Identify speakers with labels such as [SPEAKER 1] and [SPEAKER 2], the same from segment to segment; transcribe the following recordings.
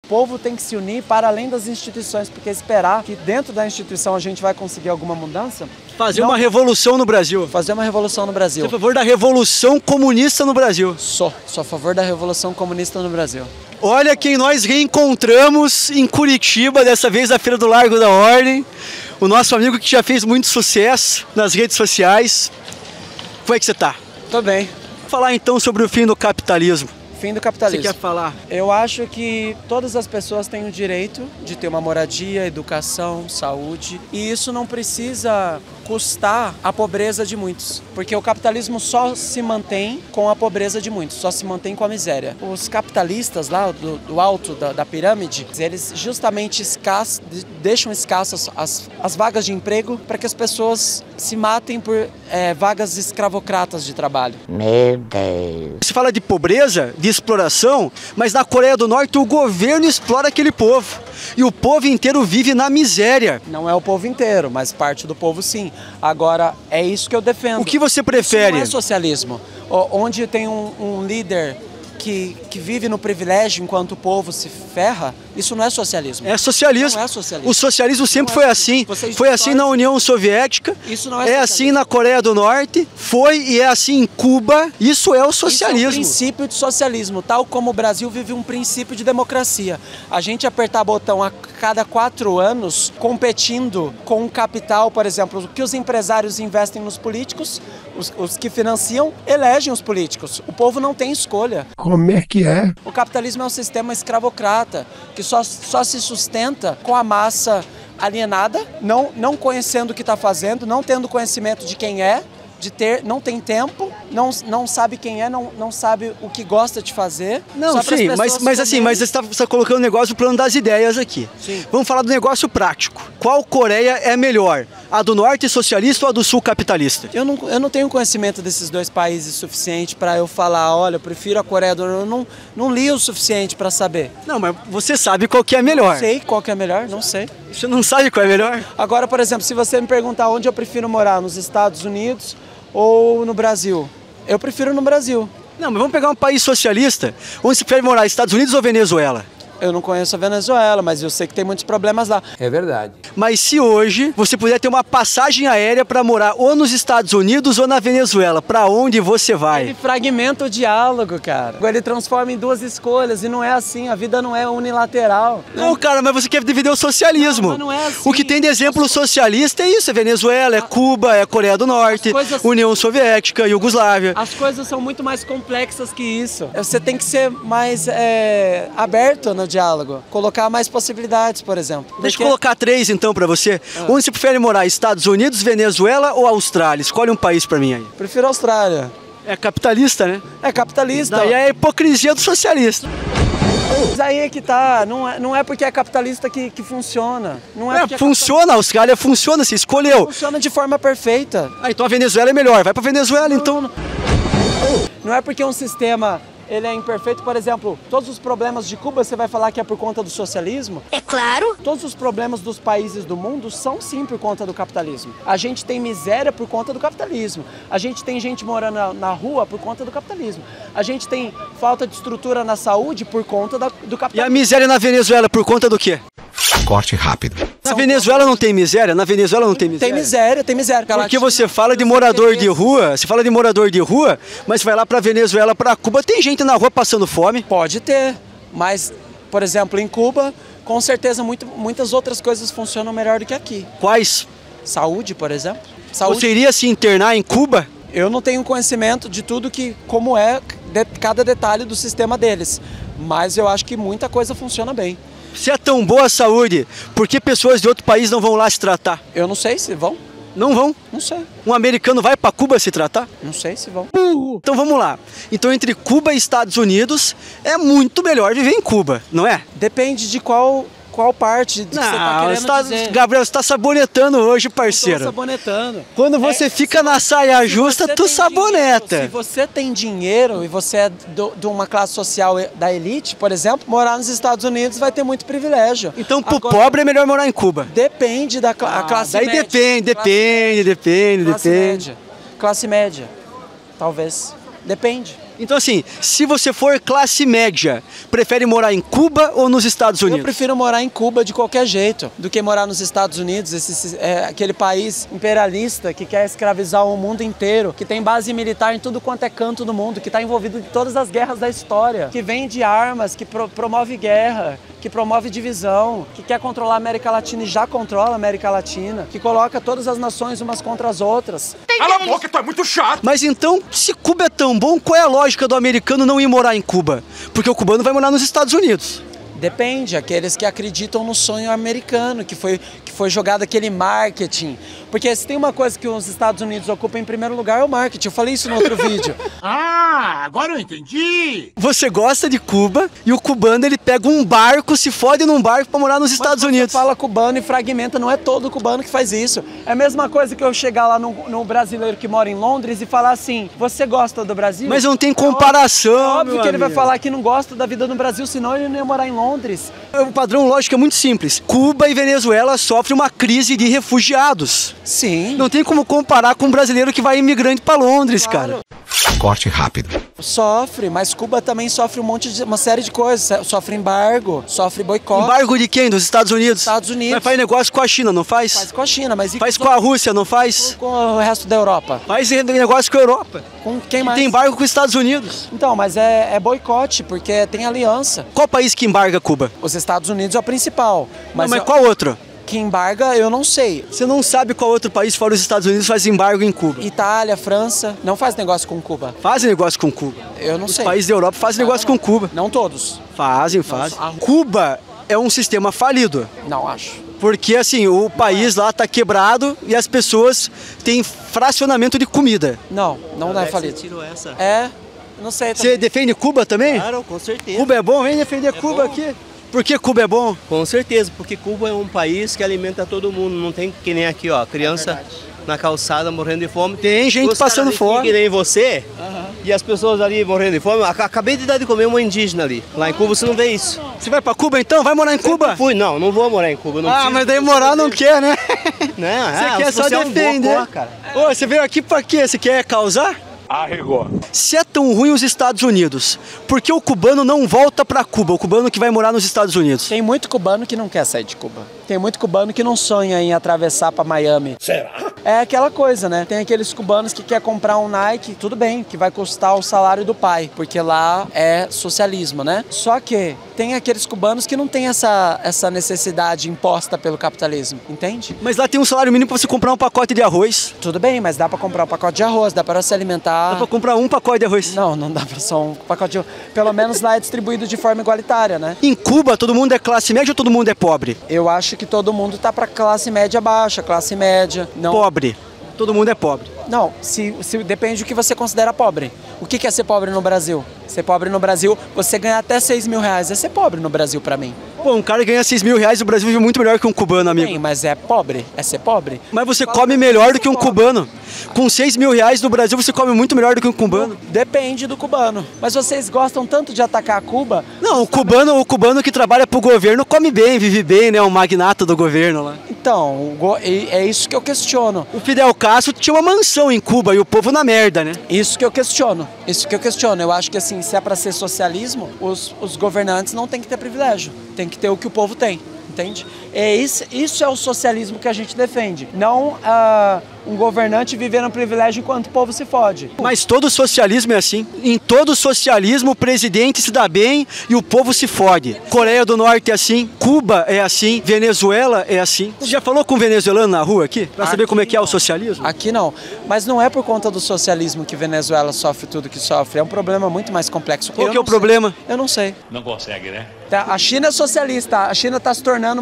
[SPEAKER 1] povo tem que se unir para além das instituições, porque esperar que dentro da instituição a gente vai conseguir alguma mudança...
[SPEAKER 2] Fazer uma revolução no Brasil.
[SPEAKER 1] Fazer uma revolução no Brasil.
[SPEAKER 2] Você é a favor da revolução comunista no Brasil?
[SPEAKER 1] Sou a favor da revolução comunista no Brasil.
[SPEAKER 2] Olha quem nós reencontramos em Curitiba, dessa vez na Feira do Largo da Ordem. O nosso amigo que já fez muito sucesso nas redes sociais. Como é que você tá?
[SPEAKER 1] Tô bem.
[SPEAKER 2] Vou falar então sobre o fim do capitalismo.
[SPEAKER 1] Fim do capitalismo.
[SPEAKER 2] Você quer falar?
[SPEAKER 1] Eu acho que todas as pessoas têm o direito de ter uma moradia, educação, saúde. E isso não precisa custar a pobreza de muitos. Porque o capitalismo só se mantém com a pobreza de muitos, só se mantém com a miséria. Os capitalistas lá do alto da pirâmide, eles justamente deixam escassas as vagas de emprego para que as pessoas se matem por vagas escravocratas de trabalho.
[SPEAKER 3] Meu Deus.
[SPEAKER 2] Você fala de pobreza, de exploração, mas na Coreia do Norte o governo explora aquele povo. E o povo inteiro vive na miséria.
[SPEAKER 1] Não é o povo inteiro, mas parte do povo sim. Agora, é isso que eu defendo.
[SPEAKER 2] O que você prefere?
[SPEAKER 1] Isso não é socialismo. Onde tem um líder que vive no privilégio enquanto o povo se ferra, isso não é socialismo.
[SPEAKER 2] É socialismo.
[SPEAKER 1] Não é socialismo.
[SPEAKER 2] O socialismo sempre foi assim. Foi assim na União Soviética,
[SPEAKER 1] isso não é
[SPEAKER 2] assim na Coreia do Norte, foi e é assim em Cuba. Isso é o socialismo.
[SPEAKER 1] Isso é um princípio de socialismo, tal como o Brasil vive um princípio de democracia. A gente apertar botão a cada 4 anos, competindo com o capital, por exemplo, o que os empresários investem nos políticos, os que financiam, elegem os políticos. O povo não tem escolha.
[SPEAKER 3] Como é que é?
[SPEAKER 1] O capitalismo é um sistema escravocrata, que só se sustenta com a massa alienada, não conhecendo o que está fazendo, não tendo conhecimento de quem é, não tem tempo, não sabe quem é, não sabe o que gosta de fazer.
[SPEAKER 2] Não, sim, mas assim, mas você está colocando o negócio no plano das ideias aqui.
[SPEAKER 1] Sim.
[SPEAKER 2] Vamos falar do negócio prático. Qual Coreia é melhor? A do norte socialista ou a do sul capitalista?
[SPEAKER 1] Eu não tenho conhecimento desses dois países suficiente para eu falar, olha, eu prefiro a Coreia do Norte. Eu não li o suficiente para saber.
[SPEAKER 2] Não, mas você sabe qual que é melhor.
[SPEAKER 1] Não sei qual que é melhor, não sei.
[SPEAKER 2] Você não sabe qual é melhor?
[SPEAKER 1] Agora, por exemplo, se você me perguntar onde eu prefiro morar, nos Estados Unidos ou no Brasil, eu prefiro no Brasil.
[SPEAKER 2] Não, mas vamos pegar um país socialista. Onde você prefere morar, Estados Unidos ou Venezuela?
[SPEAKER 1] Eu não conheço a Venezuela, mas eu sei que tem muitos problemas lá.
[SPEAKER 3] É verdade.
[SPEAKER 2] Mas se hoje você puder ter uma passagem aérea para morar ou nos Estados Unidos ou na Venezuela, para onde você vai?
[SPEAKER 1] Ele fragmenta o diálogo, cara. Ele transforma em 2 escolhas e não é assim, a vida não é unilateral.
[SPEAKER 2] Não, cara, mas você quer dividir o socialismo.
[SPEAKER 1] Não é assim.
[SPEAKER 2] O que tem de exemplo socialista é isso, é Venezuela, é Cuba, é Coreia do Norte, União Soviética, Iugoslávia.
[SPEAKER 1] As coisas são muito mais complexas que isso. Você tem que ser mais aberto no diálogo, colocar mais possibilidades, por exemplo.
[SPEAKER 2] Deixa eu colocar 3 então pra você. Onde você prefere morar, Estados Unidos, Venezuela ou Austrália? Escolhe um país pra mim aí.
[SPEAKER 1] Prefiro a Austrália.
[SPEAKER 2] É capitalista, né?
[SPEAKER 1] É capitalista.
[SPEAKER 2] Daí é a hipocrisia do socialista.
[SPEAKER 1] Mas aí é que tá, não é porque é capitalista que funciona. Não é porque
[SPEAKER 2] funciona, a Austrália funciona, você escolheu.
[SPEAKER 1] Funciona de forma perfeita.
[SPEAKER 2] Ah, então a Venezuela é melhor, vai pra Venezuela então.
[SPEAKER 1] Não é porque um sistema ele é imperfeito, por exemplo, todos os problemas de Cuba você vai falar que é por conta do socialismo?
[SPEAKER 4] É claro.
[SPEAKER 1] Todos os problemas dos países do mundo são sim por conta do capitalismo. A gente tem miséria por conta do capitalismo. A gente tem gente morando na rua por conta do capitalismo. A gente tem falta de estrutura na saúde por conta do capitalismo.
[SPEAKER 2] E a miséria na Venezuela por conta do quê?
[SPEAKER 5] Corte rápido.
[SPEAKER 2] Na Venezuela não tem miséria? Na Venezuela não tem miséria?
[SPEAKER 1] Tem miséria.
[SPEAKER 2] Porque você fala de morador de rua, você fala de morador de rua, mas você vai lá pra Venezuela, pra Cuba, tem gente na rua passando fome.
[SPEAKER 1] Pode ter, mas, por exemplo, em Cuba, com certeza muitas outras coisas funcionam melhor do que aqui.
[SPEAKER 2] Quais?
[SPEAKER 1] Saúde, por exemplo. Saúde.
[SPEAKER 2] Você iria se internar em Cuba?
[SPEAKER 1] Eu não tenho conhecimento de tudo como é cada detalhe do sistema deles, mas eu acho que muita coisa funciona bem.
[SPEAKER 2] Se é tão boa a saúde, por que pessoas de outro país não vão lá se tratar?
[SPEAKER 1] Eu não sei se vão.
[SPEAKER 2] Não vão?
[SPEAKER 1] Não sei.
[SPEAKER 2] Um americano vai para Cuba se tratar?
[SPEAKER 1] Não sei se vão.
[SPEAKER 2] Então vamos lá. Então entre Cuba e Estados Unidos é muito melhor viver em Cuba, não é?
[SPEAKER 1] Depende de qual parte que você tá querendo dizer.
[SPEAKER 2] Gabriel, você tá sabonetando hoje, parceiro.
[SPEAKER 1] Eu tô sabonetando.
[SPEAKER 2] Quando você fica na saia justa, tu saboneta.
[SPEAKER 1] Se você tem dinheiro e você é de uma classe social da elite, por exemplo, morar nos Estados Unidos vai ter muito privilégio.
[SPEAKER 2] Então pro pobre é melhor morar em Cuba?
[SPEAKER 1] Depende da classe
[SPEAKER 2] daí
[SPEAKER 1] média.
[SPEAKER 2] Depende.
[SPEAKER 1] Classe média, talvez. Depende.
[SPEAKER 2] Então assim, se você for classe média, prefere morar em Cuba ou nos Estados Unidos?
[SPEAKER 1] Eu prefiro morar em Cuba de qualquer jeito do que morar nos Estados Unidos, aquele país imperialista que quer escravizar o mundo inteiro, que tem base militar em tudo quanto é canto do mundo, que está envolvido em todas as guerras da história, que vende armas, que promove guerra, que promove divisão, que quer controlar a América Latina e já controla a América Latina, que coloca todas as nações umas contra as outras.
[SPEAKER 4] Cala a boca, tu é muito chato!
[SPEAKER 2] Mas então, se Cuba é tão bom, qual é a lógica do americano não ir morar em Cuba? Porque o cubano vai morar nos Estados Unidos.
[SPEAKER 1] Depende, aqueles que acreditam no sonho americano, que foi jogado aquele marketing. Porque se tem uma coisa que os Estados Unidos ocupam em primeiro lugar é o marketing. Eu falei isso no outro vídeo.
[SPEAKER 4] Ah, agora eu entendi!
[SPEAKER 2] Você gosta de Cuba e o cubano ele pega um barco, se fode num barco para morar nos Estados Unidos.
[SPEAKER 1] Você fala cubano e fragmenta, não é todo cubano que faz isso. É a mesma coisa que eu chegar lá no brasileiro que mora em Londres e falar assim, você gosta do Brasil?
[SPEAKER 2] Mas não tem comparação,
[SPEAKER 1] É óbvio que ele vai
[SPEAKER 2] amigo.
[SPEAKER 1] falar que não gosta da vida no Brasil, senão ele não ia morar em Londres.
[SPEAKER 2] O padrão lógico é muito simples. Cuba e Venezuela sofrem uma crise de refugiados.
[SPEAKER 1] Sim.
[SPEAKER 2] Não tem como comparar com um brasileiro que vai imigrante para Londres, cara.
[SPEAKER 3] Corte rápido.
[SPEAKER 1] Sofre, mas Cuba também sofre uma série de coisas. Sofre embargo, sofre boicote.
[SPEAKER 2] Embargo de quem? Dos Estados Unidos?
[SPEAKER 1] Estados Unidos.
[SPEAKER 2] Mas faz negócio com a China, não faz?
[SPEAKER 1] Faz com a China, mas
[SPEAKER 2] Faz com a Rússia, não faz?
[SPEAKER 1] com o resto da Europa.
[SPEAKER 2] Faz negócio com a Europa.
[SPEAKER 1] Com quem mais?
[SPEAKER 2] Tem embargo com os Estados Unidos.
[SPEAKER 1] Então, mas é boicote, porque tem aliança.
[SPEAKER 2] Qual país que embarga Cuba?
[SPEAKER 1] Os Estados Unidos é o principal.
[SPEAKER 2] Mas qual outro?
[SPEAKER 1] Que embarga, eu não sei.
[SPEAKER 2] Você não sabe qual outro país fora os Estados Unidos faz embargo em Cuba?
[SPEAKER 1] Itália, França, não faz negócio com Cuba.
[SPEAKER 2] Fazem negócio com Cuba.
[SPEAKER 1] Eu não
[SPEAKER 2] Os
[SPEAKER 1] sei.
[SPEAKER 2] países da Europa fazem negócio com Cuba.
[SPEAKER 1] Não todos.
[SPEAKER 2] Fazem. Cuba é um sistema falido.
[SPEAKER 1] Não acho.
[SPEAKER 2] Porque assim, o país lá tá quebrado e as pessoas têm fracionamento de comida.
[SPEAKER 1] Não é falido.
[SPEAKER 5] Você tirou essa?
[SPEAKER 1] É, não sei.
[SPEAKER 2] Você defende Cuba também?
[SPEAKER 5] Claro, com certeza.
[SPEAKER 2] Cuba é bom? Vem defender Cuba
[SPEAKER 5] bom.
[SPEAKER 2] aqui. Por que Cuba é bom?
[SPEAKER 5] Com certeza, porque Cuba é um país que alimenta todo mundo. Não tem que nem aqui, ó, criança na calçada morrendo de fome.
[SPEAKER 2] Tem gente
[SPEAKER 5] Os caras
[SPEAKER 2] passando
[SPEAKER 5] aqui
[SPEAKER 2] fome.
[SPEAKER 5] Que nem você. E as pessoas ali morrendo de fome. Acabei de dar de comer uma indígena ali. Lá em Cuba você não vê isso.
[SPEAKER 2] Você vai pra Cuba então? Vai morar em Cuba?
[SPEAKER 5] Não vou morar em Cuba. Não
[SPEAKER 2] Ah,
[SPEAKER 5] preciso-
[SPEAKER 2] mas daí morar não quer, né?
[SPEAKER 5] Não,
[SPEAKER 2] Você quer só
[SPEAKER 5] você é um
[SPEAKER 2] defender.
[SPEAKER 5] bocó, cara.
[SPEAKER 2] Ô, você veio aqui pra quê? Você quer causar?
[SPEAKER 4] Arregou.
[SPEAKER 2] Se é tão ruim os Estados Unidos, por que o cubano não volta pra Cuba? O cubano que vai morar nos Estados Unidos?
[SPEAKER 1] Tem muito cubano que não quer sair de Cuba. Tem muito cubano que não sonha em atravessar para Miami.
[SPEAKER 4] Será?
[SPEAKER 1] É aquela coisa, né? Tem aqueles cubanos que quer comprar um Nike, tudo bem, que vai custar o salário do pai, porque lá é socialismo, né? Só que tem aqueles cubanos que não tem essa necessidade imposta pelo capitalismo, entende?
[SPEAKER 2] Mas lá tem um salário mínimo pra você comprar um pacote de arroz.
[SPEAKER 1] Tudo bem, mas dá para comprar um pacote de arroz, dá para se alimentar.
[SPEAKER 2] Dá pra comprar um pacote de arroz.
[SPEAKER 1] Não dá para só um pacote de arroz. Pelo menos lá é distribuído de forma igualitária, né?
[SPEAKER 2] Em Cuba, todo mundo é classe média ou todo mundo é pobre?
[SPEAKER 1] Eu acho que todo mundo tá para classe média baixa, classe média. Não,
[SPEAKER 2] Pobre. Todo mundo é pobre.
[SPEAKER 1] não se depende do que você considera pobre. O que é ser pobre no Brasil? Ser pobre no Brasil, você ganhar até 6 mil reais é ser pobre no Brasil pra mim.
[SPEAKER 2] Pô, um cara ganha 6 mil reais, o Brasil vive muito melhor que um cubano, amigo.
[SPEAKER 1] Bem, mas é pobre, é ser pobre.
[SPEAKER 2] Mas você come melhor do que um cubano. Com 6 mil reais no Brasil, você come muito melhor do que um cubano.
[SPEAKER 1] Depende do cubano. Mas vocês gostam tanto de atacar Cuba?
[SPEAKER 2] Não, o cubano que trabalha pro governo come bem, vive bem, né? O magnata do governo lá.
[SPEAKER 1] Então, é isso que eu questiono.
[SPEAKER 2] O Fidel Castro tinha uma mansão em Cuba e o povo na merda, né?
[SPEAKER 1] Isso que eu questiono. Eu acho que assim, se é pra ser socialismo, os governantes não têm que ter privilégio. Tem que ter o que o povo tem. Entende? Isso é o socialismo que a gente defende. Não um governante viver no privilégio enquanto o povo se fode.
[SPEAKER 2] Mas todo socialismo é assim. Em todo socialismo, o presidente se dá bem e o povo se fode. Coreia do Norte é assim, Cuba é assim, Venezuela é assim. Você já falou com um venezuelano na rua aqui? Pra saber como é que é o socialismo?
[SPEAKER 1] Aqui não. Mas não é por conta do socialismo que Venezuela sofre tudo que sofre. É um problema muito mais complexo.
[SPEAKER 2] Qual que é o problema?
[SPEAKER 1] Eu não sei.
[SPEAKER 4] Não consegue, né?
[SPEAKER 1] A China é socialista. A China está se tornando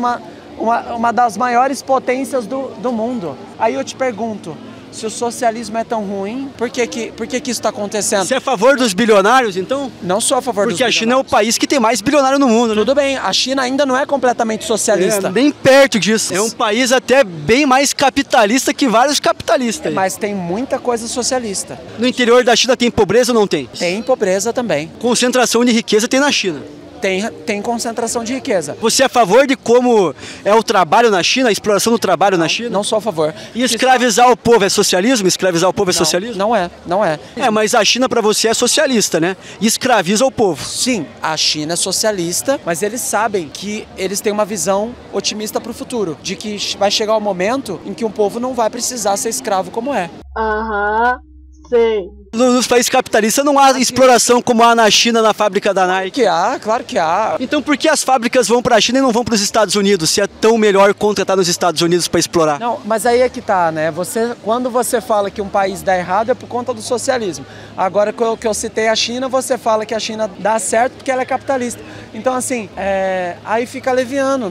[SPEAKER 1] uma das maiores potências do mundo. Aí eu te pergunto, se o socialismo é tão ruim, por que isso está acontecendo?
[SPEAKER 2] Você é a favor dos bilionários, então?
[SPEAKER 1] Não sou a favor dos
[SPEAKER 2] Porque a China é o
[SPEAKER 1] bilionários.
[SPEAKER 2] país que tem mais bilionário no mundo, né?
[SPEAKER 1] Tudo bem, a China ainda não é completamente socialista.
[SPEAKER 2] É, nem perto disso. É um país até bem mais capitalista que vários capitalistas.
[SPEAKER 1] Mas tem muita coisa socialista.
[SPEAKER 2] No interior da China tem pobreza ou não tem?
[SPEAKER 1] Tem pobreza também.
[SPEAKER 2] Concentração de riqueza tem na China.
[SPEAKER 1] tem concentração de riqueza.
[SPEAKER 2] Você é a favor de como é o trabalho na China, a exploração do trabalho na China?
[SPEAKER 1] Não sou a favor.
[SPEAKER 2] E escravizar o povo é socialismo? Escravizar o povo é socialismo?
[SPEAKER 1] Não é.
[SPEAKER 2] É, mas a China para você é socialista, né? E escraviza o povo.
[SPEAKER 1] Sim, a China é socialista, mas eles sabem que eles têm uma visão otimista para o futuro, de que vai chegar o momento em que um povo não vai precisar ser escravo como é.
[SPEAKER 6] Sei.
[SPEAKER 2] Nos países capitalistas não há exploração como há na China, na fábrica da Nike.
[SPEAKER 1] Claro que há.
[SPEAKER 2] Então por que as fábricas vão para a China e não vão para os Estados Unidos, se é tão melhor contratar nos Estados Unidos para explorar?
[SPEAKER 1] Não, mas aí é que tá, né? Quando você fala que um país dá errado é por conta do socialismo. Agora que eu citei a China, você fala que a China dá certo porque ela é capitalista. Então assim, aí fica leviano.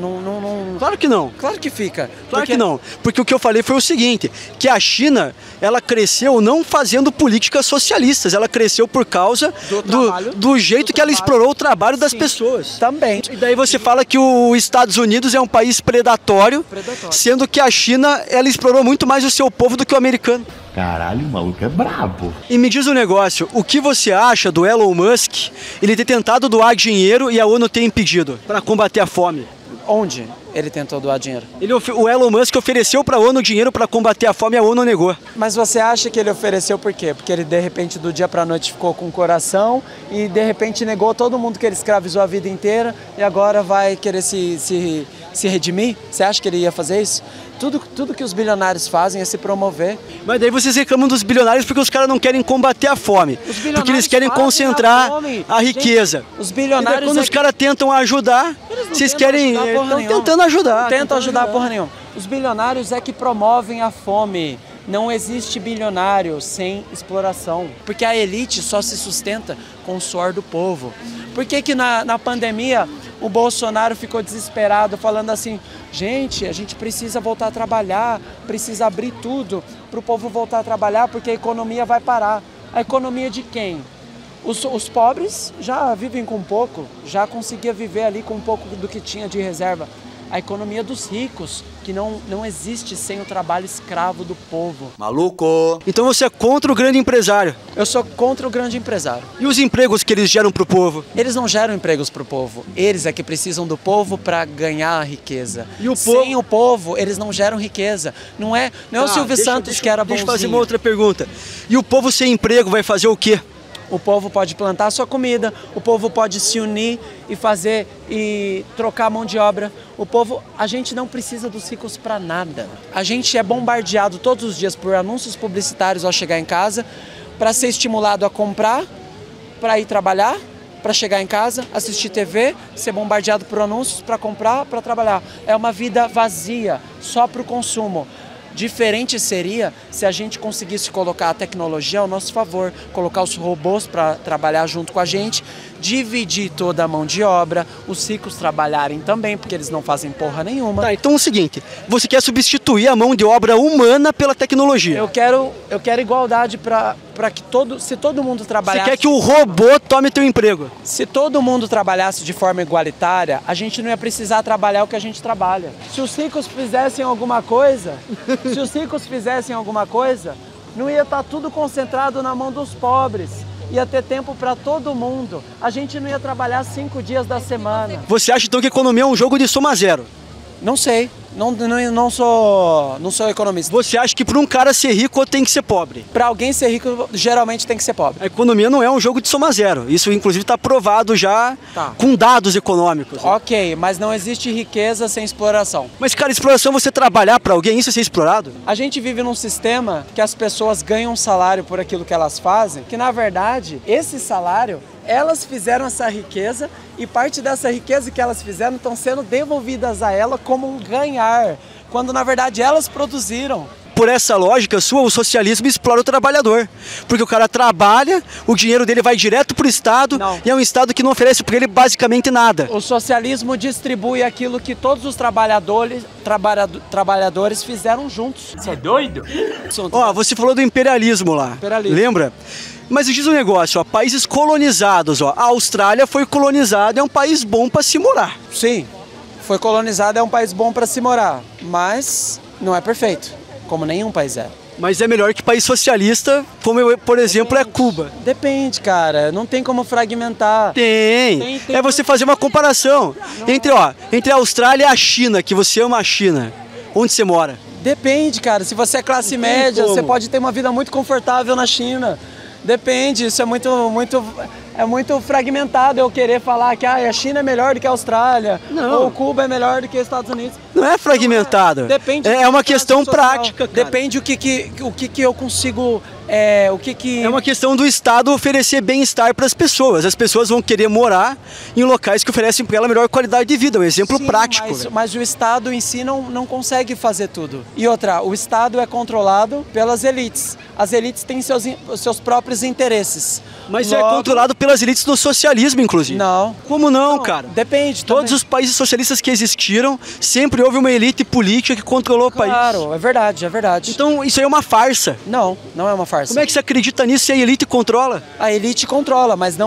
[SPEAKER 2] Claro que não.
[SPEAKER 1] Claro que fica.
[SPEAKER 2] Claro que não. Porque o que eu falei foi o seguinte, que a China, ela cresceu não fazendo políticas socialistas, ela cresceu por causa do jeito que ela explorou o trabalho das pessoas.
[SPEAKER 1] Também.
[SPEAKER 2] E daí você fala que os Estados Unidos é um país predatório, sendo que a China, ela explorou muito mais o seu povo do que o americano.
[SPEAKER 4] Caralho, o maluco é brabo.
[SPEAKER 2] E me diz um negócio, o que você acha do Elon Musk, ele ter tentado doar dinheiro e a ONU ter impedido para combater a fome?
[SPEAKER 1] Onde ele tentou doar dinheiro?
[SPEAKER 2] O Elon Musk ofereceu para a ONU dinheiro para combater a fome e a ONU negou.
[SPEAKER 1] Mas você acha que ele ofereceu por quê? Porque ele de repente do dia para a noite ficou com o coração e de repente negou todo mundo que ele escravizou a vida inteira e agora vai querer se redimir? Você acha que ele ia fazer isso? Tudo que os bilionários fazem é se promover.
[SPEAKER 2] Mas daí vocês reclamam dos bilionários porque os caras não querem combater a fome. Porque eles querem concentrar a riqueza.
[SPEAKER 1] Gente, os bilionários...
[SPEAKER 2] Quando os caras tentam ajudar, vocês querem... Estão tentando ajudar.
[SPEAKER 1] Não tentam ajudar porra nenhuma. Os bilionários é que promovem a fome. Não existe bilionário sem exploração. Porque a elite só se sustenta com o suor do povo. Por que na pandemia o Bolsonaro ficou desesperado falando assim, gente, a gente precisa voltar a trabalhar, precisa abrir tudo para o povo voltar a trabalhar porque a economia vai parar. A economia de quem? Os pobres já vivem com pouco, já conseguia viver ali com um pouco do que tinha de reserva. A economia dos ricos, que não existe sem o trabalho escravo do povo.
[SPEAKER 2] Maluco! Então você é contra o grande empresário?
[SPEAKER 1] Eu sou contra o grande empresário.
[SPEAKER 2] E os empregos que eles geram pro povo?
[SPEAKER 1] Eles não geram empregos pro povo. Eles é que precisam do povo para ganhar a riqueza.
[SPEAKER 2] E o povo?
[SPEAKER 1] Sem o povo, eles não geram riqueza. Não é o Silvio Santos que era bonzinho.
[SPEAKER 2] Deixa eu fazer uma outra pergunta. E o povo sem emprego vai fazer o quê?
[SPEAKER 1] O povo pode plantar sua comida, o povo pode se unir e trocar mão de obra. A gente não precisa dos ricos para nada. A gente é bombardeado todos os dias por anúncios publicitários ao chegar em casa, para ser estimulado a comprar, para ir trabalhar, para chegar em casa, assistir TV, ser bombardeado por anúncios para comprar, para trabalhar. É uma vida vazia, só para o consumo. Diferente seria se a gente conseguisse colocar a tecnologia ao nosso favor, colocar os robôs para trabalhar junto com a gente, dividir toda a mão de obra, os ricos trabalharem também, porque eles não fazem porra nenhuma.
[SPEAKER 2] Tá, então é o seguinte, você quer substituir a mão de obra humana pela tecnologia?
[SPEAKER 1] Eu quero igualdade para que se todo mundo trabalhasse...
[SPEAKER 2] Você quer que o robô tome teu emprego?
[SPEAKER 1] Se todo mundo trabalhasse de forma igualitária, a gente não ia precisar trabalhar o que a gente trabalha. Se os ricos fizessem alguma coisa, não ia estar tudo concentrado na mão dos pobres. Ia ter tempo para todo mundo. A gente não ia trabalhar 5 dias da semana.
[SPEAKER 2] Você acha então que a economia é um jogo de soma zero?
[SPEAKER 1] Não sei. Não sou economista.
[SPEAKER 2] Você acha que para um cara ser rico tem que ser pobre?
[SPEAKER 1] Para alguém ser rico, geralmente tem que ser pobre.
[SPEAKER 2] A economia não é um jogo de soma zero. Isso, inclusive, está provado já com dados econômicos.
[SPEAKER 1] Ok, mas não existe riqueza sem exploração.
[SPEAKER 2] Mas, cara, exploração, você trabalhar para alguém, isso é ser explorado?
[SPEAKER 1] A gente vive num sistema que as pessoas ganham um salário por aquilo que elas fazem, que, na verdade, esse salário... Elas fizeram essa riqueza e parte dessa riqueza que elas fizeram estão sendo devolvidas a ela como um ganhar, quando na verdade elas produziram.
[SPEAKER 2] Por essa lógica sua, o socialismo explora o trabalhador. Porque o cara trabalha, o dinheiro dele vai direto para o Estado e é um Estado que não oferece para ele basicamente nada.
[SPEAKER 1] O socialismo distribui aquilo que todos os trabalhadores fizeram juntos.
[SPEAKER 4] Você é doido?
[SPEAKER 2] Ó, você falou do imperialismo lá, lembra? Mas diz um negócio, ó, países colonizados, ó, a Austrália foi colonizada, é um país bom para se morar.
[SPEAKER 1] Sim, foi um país bom para se morar, mas não é perfeito, como nenhum país é.
[SPEAKER 2] Mas é melhor que país socialista, como, por exemplo, é Cuba.
[SPEAKER 1] Depende, cara. Não tem como fragmentar.
[SPEAKER 2] Tem. É você fazer uma comparação entre a Austrália e a China, que você ama a China. Onde você mora?
[SPEAKER 1] Depende, cara. Se você é classe média,
[SPEAKER 2] como.
[SPEAKER 1] você pode ter uma vida muito confortável na China. Depende, isso é muito fragmentado eu querer falar que a China é melhor do que a Austrália,
[SPEAKER 2] Não.
[SPEAKER 1] ou Cuba é melhor do que os Estados Unidos.
[SPEAKER 2] Não é fragmentado.
[SPEAKER 1] Depende.
[SPEAKER 2] É uma
[SPEAKER 1] da
[SPEAKER 2] questão
[SPEAKER 1] classe social.
[SPEAKER 2] prática, cara.
[SPEAKER 1] Depende o que eu consigo.
[SPEAKER 2] É uma questão do Estado oferecer bem-estar para as pessoas. As pessoas vão querer morar em locais que oferecem para ela melhor qualidade de vida. Um exemplo
[SPEAKER 1] Sim,
[SPEAKER 2] prático.
[SPEAKER 1] Mas o Estado em si não consegue fazer tudo. E outra, o Estado é controlado pelas elites. As elites têm seus próprios interesses.
[SPEAKER 2] Mas
[SPEAKER 1] Logo,
[SPEAKER 2] é controlado pelas elites do socialismo, inclusive.
[SPEAKER 1] Não.
[SPEAKER 2] Como não, cara?
[SPEAKER 1] Depende.
[SPEAKER 2] Todos
[SPEAKER 1] também.
[SPEAKER 2] os países socialistas que existiram, sempre houve uma elite política que controlou o país.
[SPEAKER 1] Claro, é verdade.
[SPEAKER 2] Então isso aí é uma farsa.
[SPEAKER 1] Não é uma farsa.
[SPEAKER 2] Como é que você acredita nisso se a elite controla?
[SPEAKER 1] A elite controla, mas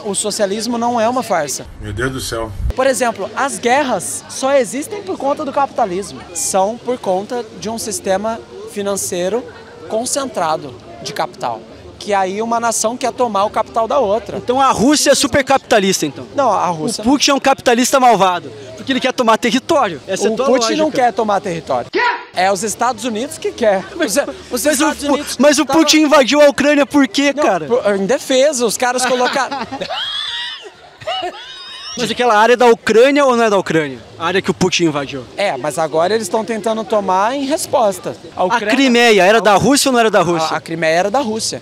[SPEAKER 1] o socialismo não é uma farsa.
[SPEAKER 7] Meu Deus do céu.
[SPEAKER 1] Por exemplo, as guerras só existem por conta do capitalismo. São por conta de um sistema financeiro concentrado de capital. Que aí uma nação quer tomar o capital da outra.
[SPEAKER 2] Então a Rússia é super capitalista, então.
[SPEAKER 1] Não, a Rússia...
[SPEAKER 2] O Putin é um capitalista malvado, porque ele quer tomar território. Essa é a
[SPEAKER 1] O
[SPEAKER 2] tua
[SPEAKER 1] Putin
[SPEAKER 2] lógica.
[SPEAKER 1] não quer tomar território. É os Estados Unidos que quer. Os Estados Unidos
[SPEAKER 2] Mas o Putin invadiu a Ucrânia por quê, cara?
[SPEAKER 1] Em defesa, os caras colocaram...
[SPEAKER 2] Mas aquela área é da Ucrânia ou não é da Ucrânia? A área que o Putin invadiu.
[SPEAKER 1] Mas agora eles estão tentando tomar em resposta.
[SPEAKER 2] A Crimeia era da Rússia ou não era da Rússia?
[SPEAKER 1] A Crimeia era da Rússia.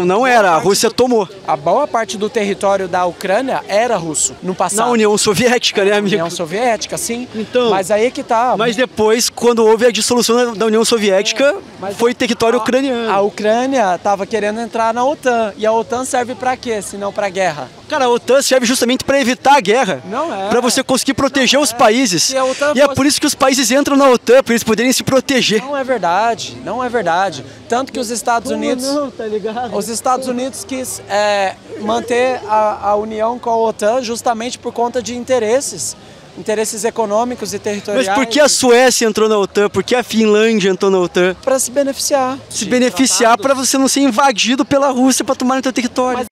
[SPEAKER 2] Não era. A Rússia tomou.
[SPEAKER 1] A boa parte do território da Ucrânia era russo no passado.
[SPEAKER 2] Na União Soviética, né, amigo?
[SPEAKER 1] União Soviética, sim.
[SPEAKER 2] Então,
[SPEAKER 1] mas aí é que tá.
[SPEAKER 2] Mas depois, quando houve a dissolução da União Soviética, foi território ucraniano.
[SPEAKER 1] A Ucrânia estava querendo entrar na OTAN. E a OTAN serve para quê, se não para guerra?
[SPEAKER 2] Cara, a OTAN serve justamente para evitar a guerra.
[SPEAKER 1] Não é.
[SPEAKER 2] Para você conseguir proteger os países.
[SPEAKER 1] Se a OTAN
[SPEAKER 2] E é por isso que os países entram na OTAN, para eles poderem se proteger.
[SPEAKER 1] Não é verdade. Tanto que os Estados Unidos...
[SPEAKER 2] tá ligado?
[SPEAKER 1] Os Estados Unidos quis manter a união com a OTAN justamente por conta de interesses econômicos e territoriais.
[SPEAKER 2] Mas por que a Suécia entrou na OTAN? Por que a Finlândia entrou na OTAN?
[SPEAKER 1] Para se beneficiar.
[SPEAKER 2] Se beneficiar para você não ser invadido pela Rússia para tomar no seu território.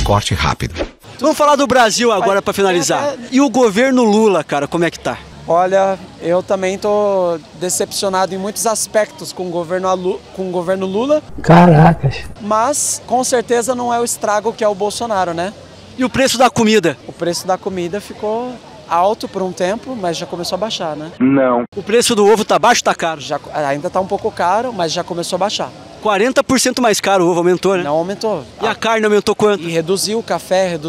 [SPEAKER 7] Corte rápido.
[SPEAKER 2] Vamos falar do Brasil agora para finalizar. E o governo Lula, cara, como é que tá?
[SPEAKER 1] Olha, eu também tô decepcionado em muitos aspectos com o governo Lula.
[SPEAKER 3] Caracas.
[SPEAKER 1] Mas, com certeza, não é o estrago que é o Bolsonaro, né?
[SPEAKER 2] E o preço da comida?
[SPEAKER 1] O preço da comida ficou alto por um tempo, mas já começou a baixar, né?
[SPEAKER 7] Não.
[SPEAKER 2] O preço do ovo tá baixo ou tá caro?
[SPEAKER 1] Ainda tá um pouco caro, mas já começou a baixar.
[SPEAKER 2] 40% mais caro o ovo, aumentou, né?
[SPEAKER 1] Não aumentou.
[SPEAKER 2] E a carne aumentou quanto?
[SPEAKER 1] E reduziu o café,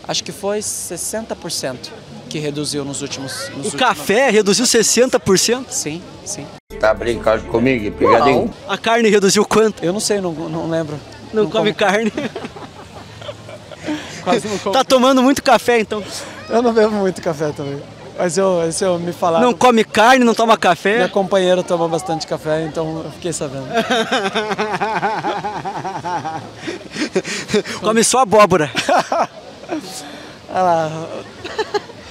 [SPEAKER 1] acho que foi 60% que reduziu nos últimos...
[SPEAKER 2] O café reduziu 60%?
[SPEAKER 1] Sim.
[SPEAKER 8] Tá brincando comigo, pegadinho?
[SPEAKER 2] A carne reduziu quanto?
[SPEAKER 1] Eu não sei, não lembro.
[SPEAKER 2] Não come carne.
[SPEAKER 1] Quase não como.
[SPEAKER 2] Tá tomando muito café, então?
[SPEAKER 1] Eu não bebo muito café também. Mas eu me falaram...
[SPEAKER 2] Não come carne, não toma café?
[SPEAKER 1] Minha companheira toma bastante café, então eu fiquei sabendo.
[SPEAKER 2] Come só abóbora.
[SPEAKER 1] Olha lá.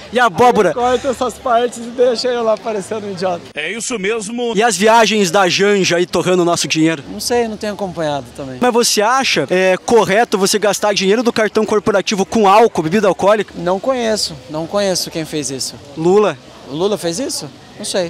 [SPEAKER 2] E a abóbora?
[SPEAKER 1] Corta essas partes e deixa eu lá parecendo um idiota.
[SPEAKER 7] É isso mesmo.
[SPEAKER 2] E as viagens da Janja aí torrando o nosso dinheiro?
[SPEAKER 1] Não sei, não tenho acompanhado também.
[SPEAKER 2] Mas você acha correto você gastar dinheiro do cartão corporativo com álcool, bebida alcoólica?
[SPEAKER 1] Não conheço quem fez isso.
[SPEAKER 2] Lula.
[SPEAKER 1] O Lula fez isso? Não sei.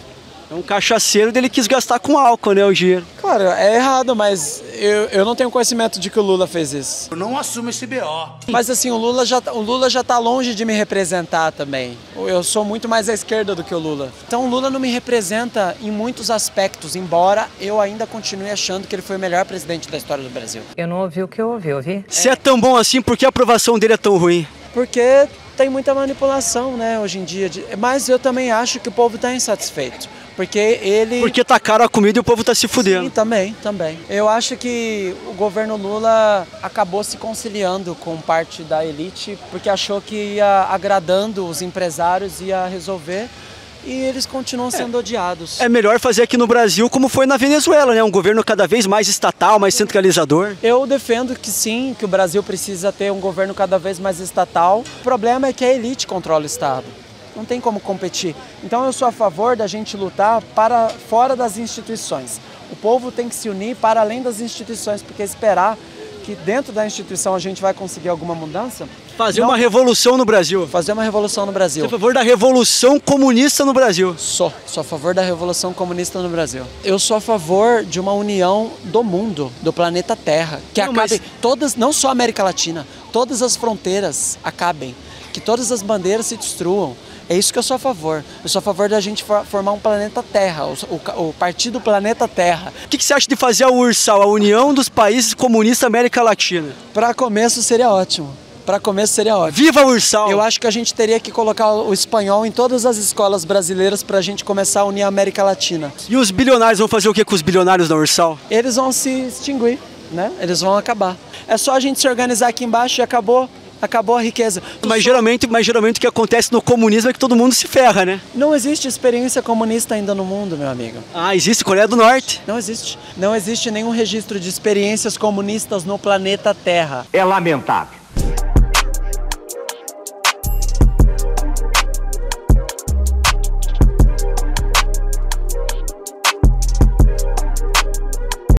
[SPEAKER 2] É um cachaceiro dele quis gastar com álcool, né, o dinheiro.
[SPEAKER 1] Claro, é errado, mas eu não tenho conhecimento de que o Lula fez isso.
[SPEAKER 7] Eu não assumo esse BO.
[SPEAKER 1] Mas assim, o Lula já tá longe de me representar também. Eu sou muito mais à esquerda do que o Lula. Então o Lula não me representa em muitos aspectos, embora eu ainda continue achando que ele foi o melhor presidente da história do Brasil.
[SPEAKER 9] Eu não ouvi o que eu ouvi?
[SPEAKER 2] Se é tão bom assim, por que a aprovação dele é tão ruim?
[SPEAKER 1] Porque tem muita manipulação, né, hoje em dia. Mas eu também acho que o povo está insatisfeito. Porque
[SPEAKER 2] tá caro a comida e o povo tá se fudendo.
[SPEAKER 1] Sim, também. Eu acho que o governo Lula acabou se conciliando com parte da elite, porque achou que ia agradando os empresários, ia resolver, e eles continuam sendo odiados.
[SPEAKER 2] É melhor fazer aqui no Brasil como foi na Venezuela, né? Um governo cada vez mais estatal, mais centralizador.
[SPEAKER 1] Eu defendo que sim, que o Brasil precisa ter um governo cada vez mais estatal. O problema é que a elite controla o Estado. Não tem como competir. Então eu sou a favor da gente lutar para fora das instituições. O povo tem que se unir para além das instituições, porque esperar que dentro da instituição a gente vai conseguir alguma mudança...
[SPEAKER 2] Fazer uma revolução no Brasil.
[SPEAKER 1] Fazer uma revolução no Brasil.
[SPEAKER 2] Você é a favor da revolução comunista no Brasil?
[SPEAKER 1] Sou a favor da revolução comunista no Brasil. Eu sou a favor de uma união do mundo, do planeta Terra, que acabe todas, não só a América Latina, todas as fronteiras acabem, que todas as bandeiras se destruam. É isso que eu sou a favor. Eu sou a favor da gente formar um planeta Terra, o Partido Planeta Terra.
[SPEAKER 2] O que você acha de fazer a URSAL, a União dos Países Comunistas da América Latina?
[SPEAKER 1] Para começo seria ótimo. Para começo seria ótimo.
[SPEAKER 2] Viva a URSAL!
[SPEAKER 1] Eu acho que a gente teria que colocar o espanhol em todas as escolas brasileiras para a gente começar a unir a América Latina.
[SPEAKER 2] E os bilionários vão fazer o que com os bilionários da URSAL?
[SPEAKER 1] Eles vão se extinguir, né? Eles vão acabar. É só a gente se organizar aqui embaixo e acabou a riqueza.
[SPEAKER 2] Mas geralmente o que acontece no comunismo é que todo mundo se ferra, né?
[SPEAKER 1] Não existe experiência comunista ainda no mundo, meu amigo.
[SPEAKER 2] Ah, existe Coreia do Norte?
[SPEAKER 1] Não existe. Não existe nenhum registro de experiências comunistas no planeta Terra.
[SPEAKER 7] É lamentável.